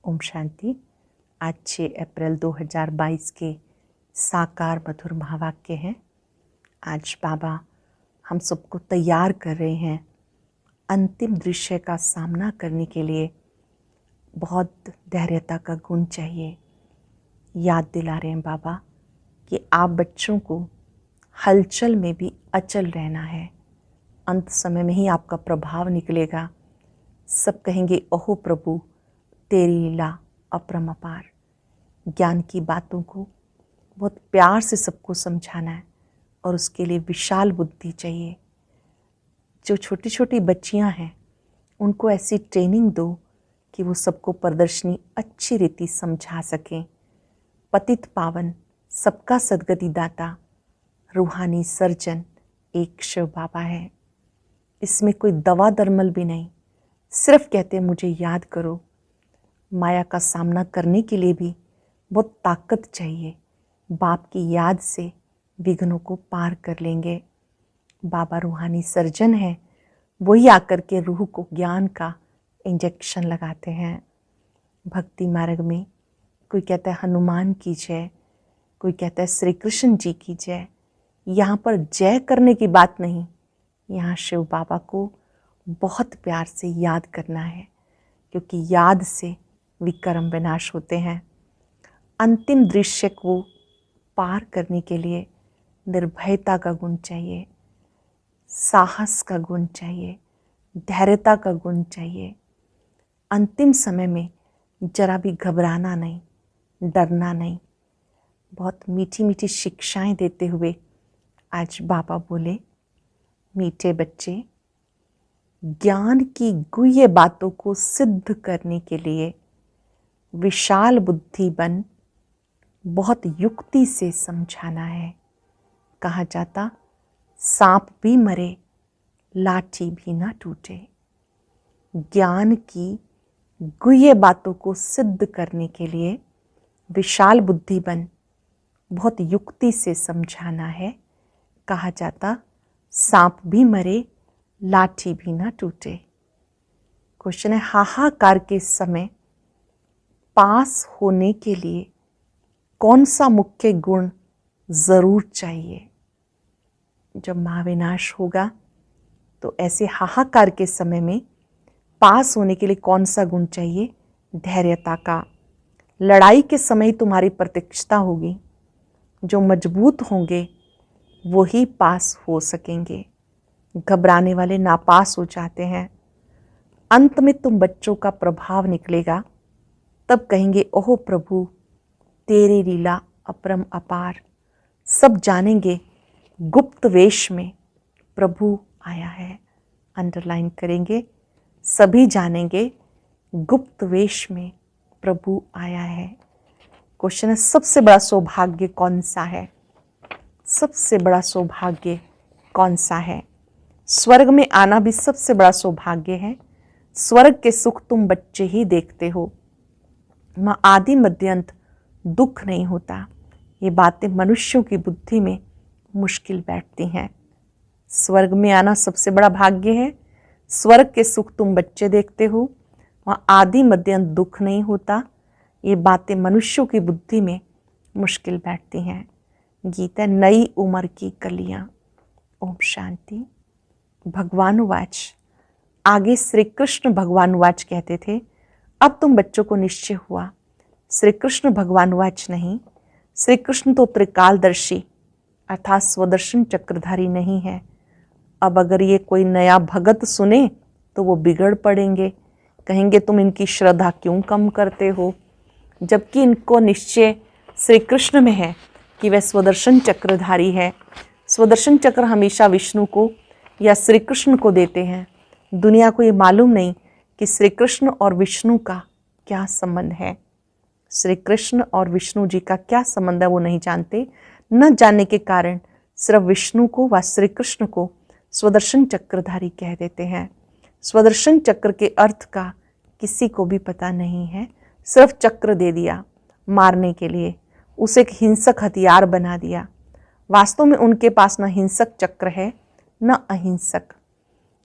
ओम शांति। आज 6 अप्रैल 2022 के साकार मधुर महावाक्य हैं। आज बाबा हम सबको तैयार कर रहे हैं अंतिम दृश्य का सामना करने के लिए। बहुत धैर्यता का गुण चाहिए। याद दिला रहे हैं बाबा कि आप बच्चों को हलचल में भी अचल रहना है। अंत समय में ही आपका प्रभाव निकलेगा। सब कहेंगे ओहो प्रभु तेरी लीला अपरंपार। ज्ञान की बातों को बहुत प्यार से सबको समझाना है और उसके लिए विशाल बुद्धि चाहिए। जो छोटी छोटी बच्चियां हैं उनको ऐसी ट्रेनिंग दो कि वो सबको प्रदर्शनी अच्छी रीति समझा सकें। पतित पावन सबका सद्गति दाता रूहानी सर्जन एक शिव बाबा है। इसमें कोई दवा दरमल भी नहीं, सिर्फ कहते हैं मुझे याद करो। माया का सामना करने के लिए भी बहुत ताकत चाहिए। बाप की याद से विघ्नों को पार कर लेंगे। बाबा रूहानी सर्जन है, वही आकर के रूह को ज्ञान का इंजेक्शन लगाते हैं। भक्ति मार्ग में कोई कहता है हनुमान की जय, कोई कहता है श्री कृष्ण जी की जय। यहाँ पर जय करने की बात नहीं, यहाँ शिव बाबा को बहुत प्यार से याद करना है, क्योंकि याद से विकर्म विनाश होते हैं। अंतिम दृश्य को पार करने के लिए निर्भयता का गुण चाहिए, साहस का गुण चाहिए, धैर्यता का गुण चाहिए। अंतिम समय में जरा भी घबराना नहीं, डरना नहीं। बहुत मीठी मीठी शिक्षाएं देते हुए आज बाबा बोले, मीठे बच्चे, ज्ञान की गुह्य बातों को सिद्ध करने के लिए विशाल बुद्धि बन बहुत युक्ति से समझाना है। कहा जाता सांप भी मरे लाठी भी ना टूटे। ज्ञान की गुह्य बातों को सिद्ध करने के लिए विशाल बुद्धि बन बहुत युक्ति से समझाना है। कहा जाता सांप भी मरे लाठी भी ना टूटे। क्वेश्चन है, हाहाकार के समय पास होने के लिए कौन सा मुख्य गुण जरूर चाहिए? जब महाविनाश होगा तो ऐसे हाहाकार के समय में पास होने के लिए कौन सा गुण चाहिए? धैर्यता का। लड़ाई के समय तुम्हारी प्रतीक्षता होगी। जो मजबूत होंगे वो ही पास हो सकेंगे। घबराने वाले नापास हो जाते हैं। अंत में तुम बच्चों का प्रभाव निकलेगा, तब कहेंगे ओहो प्रभु तेरी लीला अपरम अपार। सब जानेंगे गुप्त वेश में प्रभु आया है। अंडरलाइन करेंगे, सभी जानेंगे गुप्त वेश में प्रभु आया है। क्वेश्चन है, सबसे बड़ा सौभाग्य कौन सा है? सबसे बड़ा सौभाग्य कौन सा है? स्वर्ग में आना भी सबसे बड़ा सौभाग्य है। स्वर्ग के सुख तुम बच्चे ही देखते हो। वहाँ आदि मध्यांत दुख नहीं होता। ये बातें मनुष्यों की बुद्धि में मुश्किल बैठती हैं। स्वर्ग में आना सबसे बड़ा भाग्य है। स्वर्ग के सुख तुम बच्चे देखते हो। वहाँ आदि मध्यांत दुख नहीं होता। ये बातें मनुष्यों की बुद्धि में मुश्किल बैठती हैं। गीता नई उम्र की कलियाँ। ओम शांति। भगवानुवाच। आगे श्री कृष्ण भगवानुवाच कहते थे, अब तुम बच्चों को निश्चय हुआ। श्री कृष्ण भगवानुवाच नहीं। श्री कृष्ण तो त्रिकालदर्शी अर्थात स्वदर्शन चक्रधारी नहीं है। अब अगर ये कोई नया भगत सुने तो वो बिगड़ पड़ेंगे, कहेंगे तुम इनकी श्रद्धा क्यों कम करते हो, जबकि इनको निश्चय श्री कृष्ण में है कि वह स्वदर्शन चक्रधारी है। स्वदर्शन चक्र हमेशा विष्णु को या श्री कृष्ण को देते हैं। दुनिया को ये मालूम नहीं कि श्री कृष्ण और विष्णु का क्या संबंध है। श्री कृष्ण और विष्णु जी का क्या संबंध है वो नहीं जानते। न जानने के कारण सिर्फ विष्णु को व श्री कृष्ण को स्वदर्शन चक्रधारी कह देते हैं। स्वदर्शन चक्र के अर्थ का किसी को भी पता नहीं है। सिर्फ चक्र दे दिया मारने के लिए, उसे एक हिंसक हथियार बना दिया। वास्तव में उनके पास न हिंसक चक्र है न अहिंसक।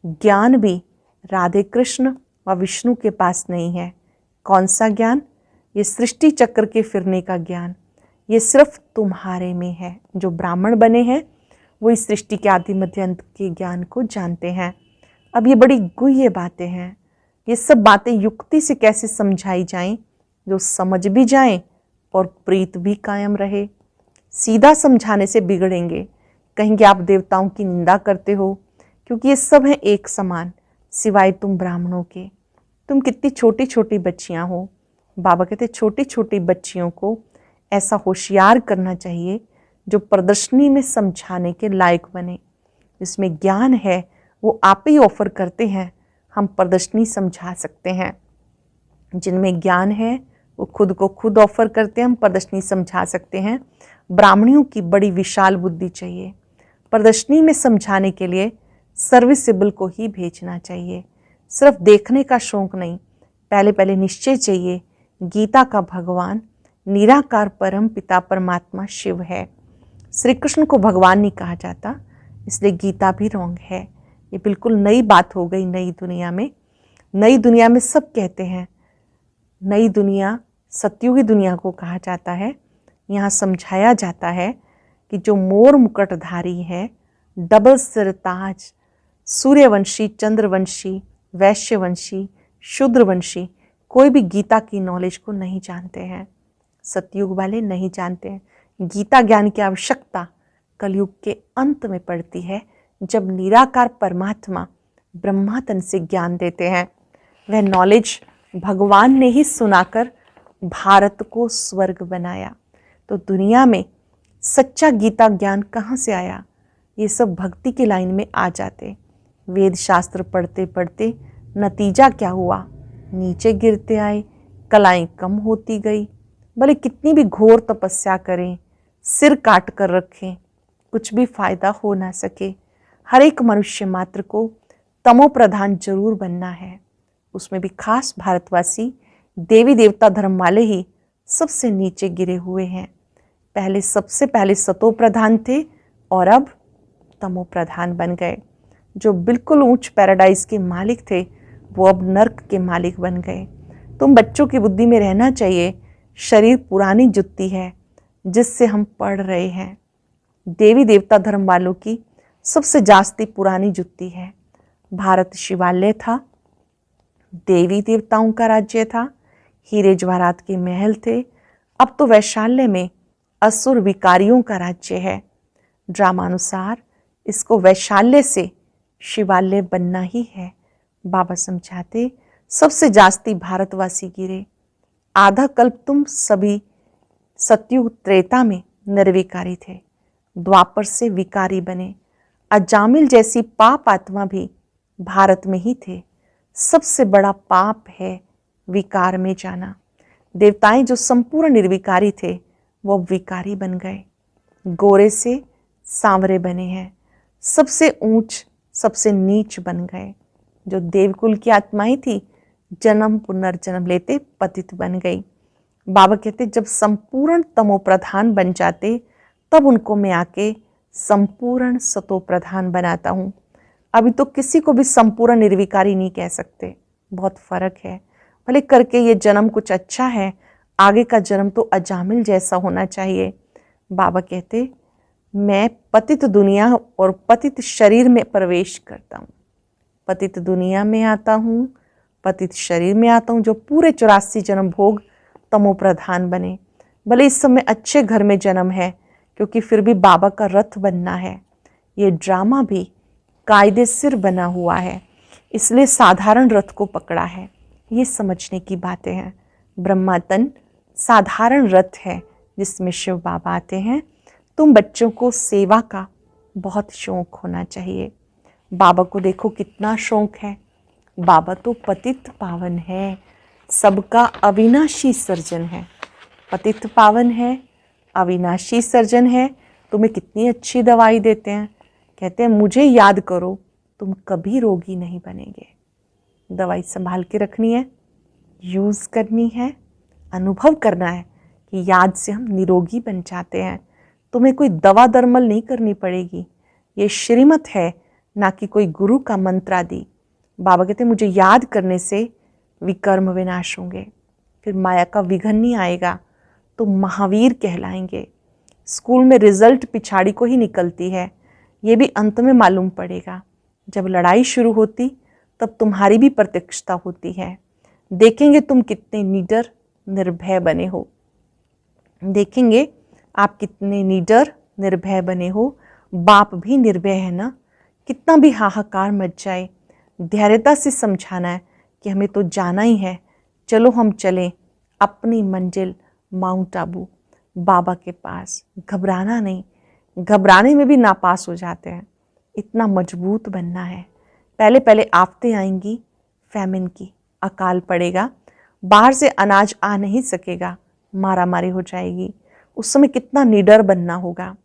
ज्ञान भी राधे कृष्ण व विष्णु के पास नहीं है। कौन सा ज्ञान? ये सृष्टि चक्र के फिरने का ज्ञान। ये सिर्फ तुम्हारे में है। जो ब्राह्मण बने हैं वो इस सृष्टि के आदि मध्य अंत के ज्ञान को जानते हैं। अब ये बड़ी गुह्य बातें हैं। ये सब बातें युक्ति से कैसे समझाई जाएं जो समझ भी जाएं और प्रीत भी कायम रहे। सीधा समझाने से बिगड़ेंगे, कहेंगे आप देवताओं की निंदा करते हो, क्योंकि ये सब हैं एक समान सिवाय तुम ब्राह्मणों के। तुम कितनी छोटी छोटी बच्चियां हो। बाबा कहते छोटी छोटी बच्चियों को ऐसा होशियार करना चाहिए जो प्रदर्शनी में समझाने के लायक बने। जिसमें ज्ञान है वो आप ही ऑफर करते हैं, हम प्रदर्शनी समझा सकते हैं। जिनमें ज्ञान है वो खुद को खुद ऑफर करते हैं, हम प्रदर्शनी समझा सकते हैं। ब्राह्मणियों की बड़ी विशाल बुद्धि चाहिए। प्रदर्शनी में समझाने के लिए सर्विसेबल को ही भेजना चाहिए। सिर्फ देखने का शौक नहीं, पहले पहले निश्चय चाहिए गीता का भगवान निराकार परम पिता परमात्मा शिव है। श्री कृष्ण को भगवान नहीं कहा जाता, इसलिए गीता भी रॉन्ग है। ये बिल्कुल नई बात हो गई नई दुनिया में। नई दुनिया में सब कहते हैं, नई दुनिया सतयुगी दुनिया को कहा जाता है। यहाँ समझाया जाता है कि जो मोर मुकुटधारी है, डबल सिर ताज, सूर्यवंशी, चंद्रवंशी, वैश्यवंशी, शूद्रवंशी, कोई भी गीता की नॉलेज को नहीं जानते हैं। सतयुग वाले नहीं जानते हैं। गीता ज्ञान की आवश्यकता कलयुग के अंत में पड़ती है, जब निराकार परमात्मा ब्रह्मा तन से ज्ञान देते हैं। वह नॉलेज भगवान ने ही सुनाकर भारत को स्वर्ग बनाया। तो दुनिया में सच्चा गीता ज्ञान कहाँ से आया? ये सब भक्ति की लाइन में आ जाते। वेद शास्त्र पढ़ते पढ़ते नतीजा क्या हुआ? नीचे गिरते आए, कलाएं कम होती गई। भले कितनी भी घोर तपस्या करें, सिर काट कर रखें, कुछ भी फायदा हो ना सके। हर एक मनुष्य मात्र को तमो प्रधान जरूर बनना है। उसमें भी खास भारतवासी देवी देवता धर्म वाले ही सबसे नीचे गिरे हुए हैं। पहले सबसे पहले सतो प्रधान थे और अब तमो प्रधान बन गए। जो बिल्कुल ऊंच पैराडाइज के मालिक थे वो अब नर्क के मालिक बन गए। तुम बच्चों की बुद्धि में रहना चाहिए, शरीर पुरानी जुत्ती है जिससे हम पढ़ रहे हैं। देवी देवता धर्म वालों की सबसे जास्ती पुरानी जुत्ती है। भारत शिवालय था, देवी देवताओं का राज्य था, हीरे जवाहरात के महल थे। अब तो वैशाल्य में असुर विकारियों का राज्य है। ड्रामानुसार इसको वैशाल्य से शिवालय बनना ही है। बाबा समझाते सबसे जास्ती भारतवासी गिरे। आधा कल्प तुम सभी सतयुग त्रेता में निर्विकारी थे, द्वापर से विकारी बने। अजामिल जैसी पाप आत्मा भी भारत में ही थे। सबसे बड़ा पाप है विकार में जाना। देवताएं जो संपूर्ण निर्विकारी थे वो अब विकारी बन गए, गोरे से सांवरे बने हैं। सबसे ऊंच सबसे नीच बन गए। जो देवकुल की आत्माएं थी जन्म पुनर्जन्म लेते पतित बन गई। बाबा कहते जब संपूर्ण तमो प्रधान बन जाते तब उनको मैं आके संपूर्ण सतो प्रधान बनाता हूँ। अभी तो किसी को भी संपूर्ण निर्विकारी नहीं कह सकते, बहुत फर्क है। भले करके ये जन्म कुछ अच्छा है, आगे का जन्म तो अजामिल जैसा होना चाहिए। बाबा कहते मैं पतित दुनिया और पतित शरीर में प्रवेश करता हूँ। पतित दुनिया में आता हूँ, पतित शरीर में आता हूँ, जो पूरे 84 जन्म भोग तमो प्रधान बने। भले इस समय अच्छे घर में जन्म है, क्योंकि फिर भी बाबा का रथ बनना है। ये ड्रामा भी कायदे सिर बना हुआ है, इसलिए साधारण रथ को पकड़ा है। ये समझने की बातें हैं। ब्रह्मातन साधारण रथ है जिसमें शिव बाबा आते हैं। तुम बच्चों को सेवा का बहुत शौक होना चाहिए। बाबा को देखो कितना शौक है। बाबा तो पतित पावन है, सबका अविनाशी सर्जन है। पतित पावन है, अविनाशी सर्जन है। तुम्हें कितनी अच्छी दवाई देते हैं। कहते हैं मुझे याद करो, तुम कभी रोगी नहीं बनेंगे। दवाई संभाल के रखनी है, यूज़ करनी है, अनुभव करना है कि याद से हम निरोगी बन जाते हैं। तुम्हें कोई दवा दरमल नहीं करनी पड़ेगी। ये श्रीमत है, ना कि कोई गुरु का मंत्र आदि। बाबा कहते हैं मुझे याद करने से विकर्म विनाश होंगे। फिर माया का विघन नहीं आएगा तो महावीर कहलाएंगे। स्कूल में रिजल्ट पिछाड़ी को ही निकलती है, ये भी अंत में मालूम पड़ेगा। जब लड़ाई शुरू होती तब तुम्हारी भी प्रत्यक्षता होती है। देखेंगे तुम कितने निडर निर्भय बने हो, देखेंगे आप कितने निडर निर्भय बने हो। बाप भी निर्भय है ना, कितना भी हाहाकार मच जाए धैर्यता से समझाना है कि हमें तो जाना ही है, चलो हम चलें अपनी मंजिल माउंट आबू बाबा के पास। घबराना नहीं, घबराने में भी नापास हो जाते हैं। इतना मजबूत बनना है। पहले पहले आफतें आएंगी, फैमिन की, अकाल पड़ेगा, बाहर से अनाज आ नहीं सकेगा, मारा मारी हो जाएगी। उस समय कितना निडर बनना होगा।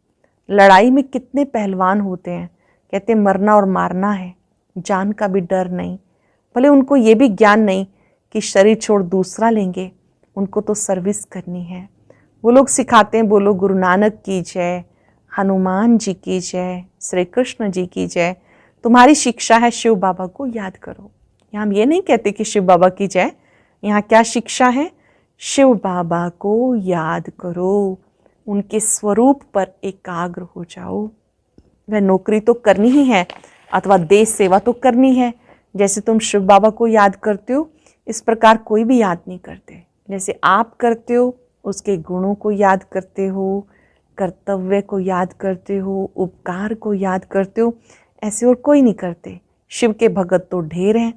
लड़ाई में कितने पहलवान होते हैं, कहते मरना और मारना है, जान का भी डर नहीं। भले उनको ये भी ज्ञान नहीं कि शरीर छोड़ दूसरा लेंगे, उनको तो सर्विस करनी है। वो लोग सिखाते हैं, बोलो गुरु नानक की जय, हनुमान जी की जय, श्री कृष्ण जी की जय। तुम्हारी शिक्षा है शिव बाबा को याद करो। यहाँ हम ये नहीं कहते कि शिव बाबा की जय, यहाँ क्या शिक्षा है? शिव बाबा को याद करो, उनके स्वरूप पर एकाग्र हो जाओ। वह नौकरी तो करनी ही है अथवा देश सेवा तो करनी है। जैसे तुम शिव बाबा को याद करते हो, इस प्रकार कोई भी याद नहीं करते। जैसे आप करते हो, उसके गुणों को याद करते हो, कर्तव्य को याद करते हो, उपकार को याद करते हो, ऐसे और कोई नहीं करते। शिव के भगत तो ढेर हैं,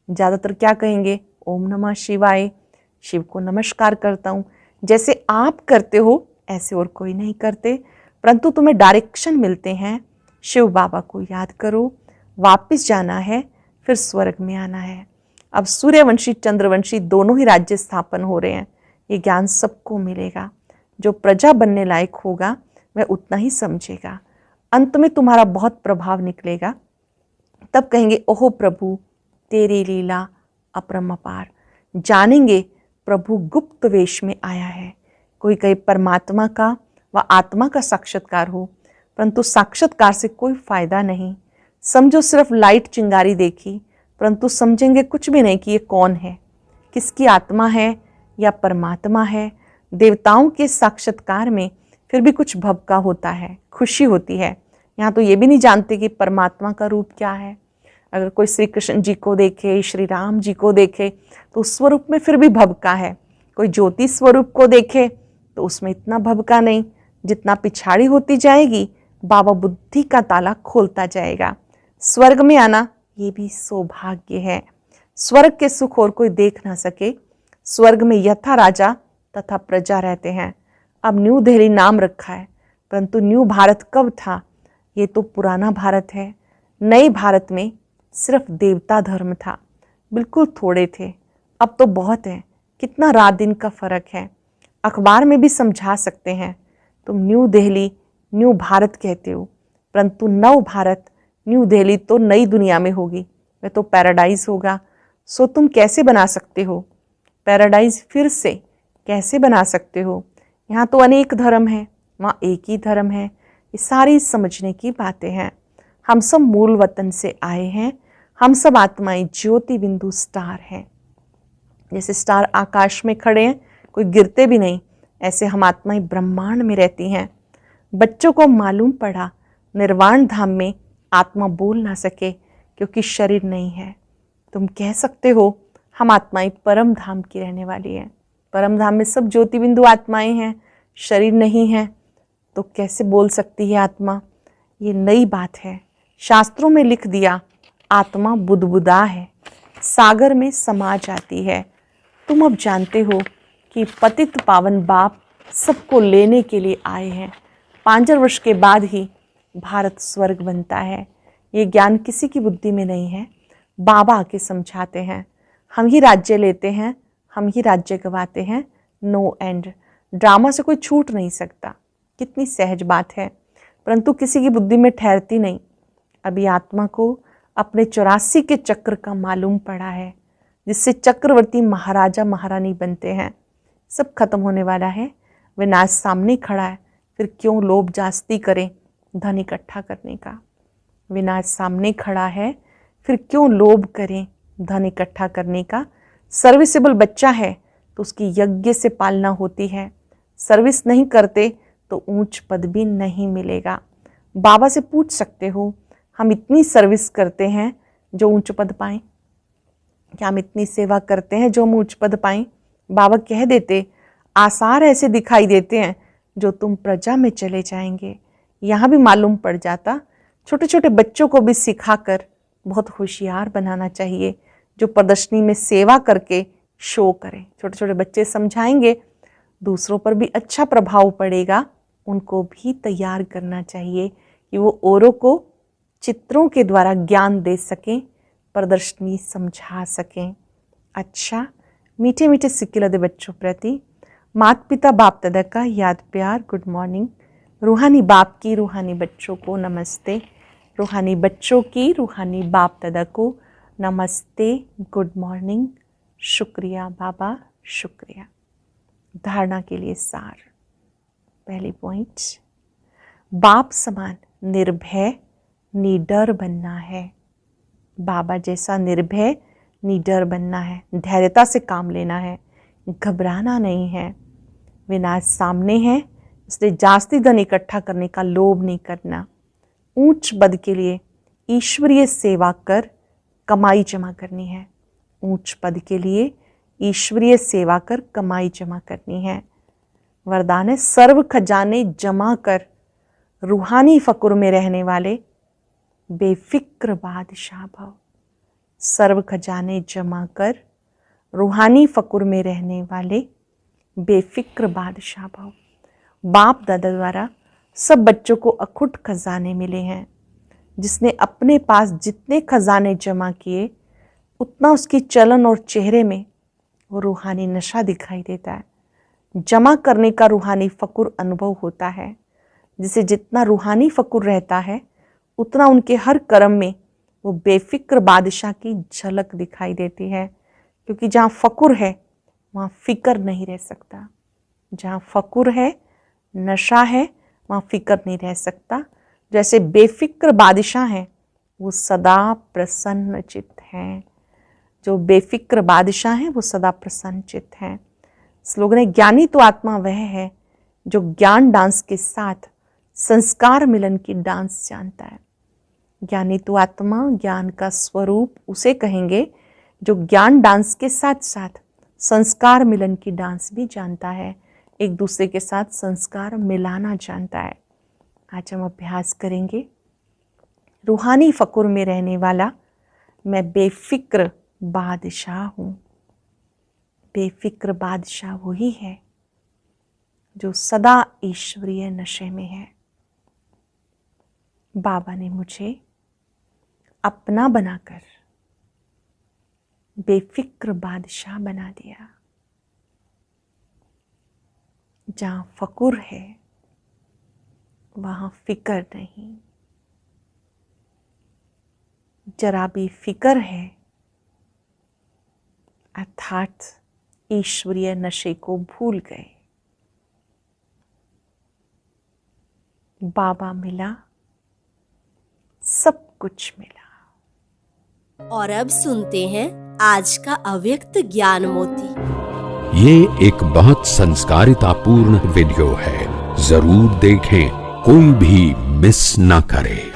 ज़्यादातर क्या कहेंगे? ओम नमः शिवाय, शिव को नमस्कार करता हूँ। जैसे आप करते हो ऐसे और कोई नहीं करते, परंतु तुम्हें डायरेक्शन मिलते हैं। शिव बाबा को याद करो, वापस जाना है, फिर स्वर्ग में आना है। अब सूर्यवंशी चंद्रवंशी दोनों ही राज्य स्थापन हो रहे हैं, ये ज्ञान सबको मिलेगा। जो प्रजा बनने लायक होगा वह उतना ही समझेगा। अंत में तुम्हारा बहुत प्रभाव निकलेगा, तब कहेंगे ओहो प्रभु तेरी लीला अपरंपार। जानेंगे प्रभु गुप्त वेश में आया है। कोई कहे परमात्मा का व आत्मा का साक्षात्कार हो, परंतु साक्षात्कार से कोई फायदा नहीं। समझो सिर्फ लाइट चिंगारी देखी, परंतु समझेंगे कुछ भी नहीं कि ये कौन है, किसकी आत्मा है या परमात्मा है। देवताओं के साक्षात्कार में फिर भी कुछ भवका होता है, खुशी होती है। यहाँ तो ये भी नहीं जानते कि परमात्मा का रूप क्या है। अगर कोई श्री कृष्ण जी को देखे, श्री राम जी को देखे तो उस स्वरूप में फिर भी भवका है। कोई ज्योति स्वरूप को देखे तो उसमें इतना भवका नहीं। जितना पिछाड़ी होती जाएगी, बाबा बुद्धि का ताला खोलता जाएगा। स्वर्ग में आना ये भी सौभाग्य है। स्वर्ग के सुख और कोई देख ना सके। स्वर्ग में यथा राजा तथा प्रजा रहते हैं। अब न्यू दिल्ली नाम रखा है, परंतु न्यू भारत कब था? ये तो पुराना भारत है। नए भारत में सिर्फ देवता धर्म था, बिल्कुल थोड़े थे, अब तो बहुत है। कितना रात दिन का फर्क है। अखबार में भी समझा सकते हैं। तुम न्यू दिल्ली न्यू भारत कहते हो, परंतु नव भारत न्यू दिल्ली तो नई दुनिया में होगी, वह तो पैराडाइज होगा। सो तुम कैसे बना सकते हो पैराडाइज? फिर से कैसे बना सकते हो? यहाँ तो अनेक धर्म है, वहाँ एक ही धर्म है। ये सारी समझने की बातें हैं। हम सब मूल वतन से आए हैं। हम सब आत्माएं ज्योति बिंदु स्टार हैं। जैसे स्टार आकाश में खड़े हैं, कोई गिरते भी नहीं, ऐसे हम आत्माएं ब्रह्मांड में रहती हैं। बच्चों को मालूम पड़ा निर्वाण धाम में आत्मा बोल ना सके क्योंकि शरीर नहीं है। तुम कह सकते हो हम आत्माएं परम धाम की रहने वाली हैं। परम धाम में सब ज्योति बिंदु आत्माएं हैं, शरीर नहीं है, तो कैसे बोल सकती है आत्मा? ये नई बात है। शास्त्रों में लिख दिया आत्मा बुदबुदा है, सागर में समा जाती है। तुम अब जानते हो कि पतित पावन बाप सबको लेने के लिए आए हैं। 5 वर्ष के बाद ही भारत स्वर्ग बनता है। ये ज्ञान किसी की बुद्धि में नहीं है, बाबा आके समझाते हैं। हम ही राज्य लेते हैं, हम ही राज्य गवाते हैं। No and. ड्रामा से कोई छूट नहीं सकता। कितनी सहज बात है, परंतु किसी की बुद्धि में ठहरती नहीं। अभी आत्मा को अपने 84 के चक्र का मालूम पड़ा है, जिससे चक्रवर्ती महाराजा महारानी बनते हैं। सब खत्म होने वाला है। विनाश सामने खड़ा है, फिर क्यों लोभ जास्ती करें धन इकट्ठा करने का? विनाश सामने खड़ा है, फिर क्यों लोभ करें धन इकट्ठा करने का? सर्विसेबल बच्चा है, तो उसकी यज्ञ से पालना होती है। सर्विस नहीं करते तो ऊंच पद भी नहीं मिलेगा। बाबा से पूछ सकते हो, हम इतनी सर्विस करते हैं जो ऊंच पद पाएं? क्या हम इतनी सेवा करते हैं जो हम ऊंच पद पाएं? बाबा कह देते, आसार ऐसे दिखाई देते हैं जो तुम प्रजा में चले जाएंगे। यहाँ भी मालूम पड़ जाता। छोटे छोटे बच्चों को भी सिखाकर बहुत होशियार बनाना चाहिए, जो प्रदर्शनी में सेवा करके शो करें। छोटे छोटे बच्चे समझाएंगे, दूसरों पर भी अच्छा प्रभाव पड़ेगा। उनको भी तैयार करना चाहिए कि वो औरों को चित्रों के द्वारा ज्ञान दे सकें, प्रदर्शनी समझा सकें। अच्छा, मीठे मीठे सिक्के लदे बच्चों प्रति माता पिता बाप दादा का याद प्यार, गुड मॉर्निंग। रूहानी बाप की रूहानी बच्चों को नमस्ते। रूहानी बच्चों की रूहानी बाप दादा को नमस्ते, गुड मॉर्निंग। शुक्रिया बाबा, शुक्रिया। धारणा के लिए सार। पहली पॉइंट, बाप समान निर्भय निडर बनना है। बाबा जैसा निर्भय निडर बनना है। धैर्यता से काम लेना है, घबराना नहीं है। विनाश सामने है, इसलिए जास्ती धन इकट्ठा करने का लोभ नहीं करना। ऊंच पद के लिए ईश्वरीय सेवा कर कमाई जमा करनी है। ऊंच पद के लिए ईश्वरीय सेवा कर कमाई जमा करनी है। वरदान है, सर्व खजाने जमा कर रूहानी फकुर में रहने वाले बेफिक्र बादशाह भव। सर्व खजाने जमा कर रूहानी फकुर में रहने वाले बेफिक्र बादशाह भव। बाप दादा द्वारा सब बच्चों को अखुट खजाने मिले हैं। जिसने अपने पास जितने खजाने जमा किए उतना उसकी चलन और चेहरे में वो रूहानी नशा दिखाई देता है। जमा करने का रूहानी फकुर अनुभव होता है। जिसे जितना रूहानी फकुर रहता है उतना उनके हर कर्म में वो बेफिक्र बादशाह की झलक दिखाई देती है। क्योंकि जहाँ फकुर है वहाँ फिक्र नहीं रह सकता। जहाँ फकुर है, नशा है, वहाँ फिक्र नहीं रह सकता। जैसे बेफिक्र बादशाह हैं वो सदा प्रसन्न चित्त हैं। जो बेफिक्र बादशाह हैं वो सदा प्रसन्न चित्त हैं। स्लोगन है, ज्ञानी तो आत्मा वह है जो ज्ञान डांस के साथ संस्कार मिलन की डांस जानता है। ज्ञानी तो आत्मा, ज्ञान का स्वरूप उसे कहेंगे जो ज्ञान डांस के साथ साथ संस्कार मिलन की डांस भी जानता है। एक दूसरे के साथ संस्कार मिलाना जानता है। आज हम अभ्यास करेंगे, रूहानी फकुर में रहने वाला मैं बेफिक्र बादशाह हूँ। बेफिक्र बादशाह वही है जो सदा ईश्वरीय नशे में है। बाबा ने मुझे अपना बनाकर बेफिक्र बादशाह बना दिया। जहाँ फकुर है वहाँ फिक्र नहीं। जरा भी फिक्र है अर्थात ईश्वरीय नशे को भूल गए। बाबा मिला, सब कुछ मिला। और अब सुनते हैं आज का अव्यक्त ज्ञान मोती। ये एक बहुत संस्कारितापूर्ण वीडियो है, जरूर देखें, कोई भी मिस ना करे।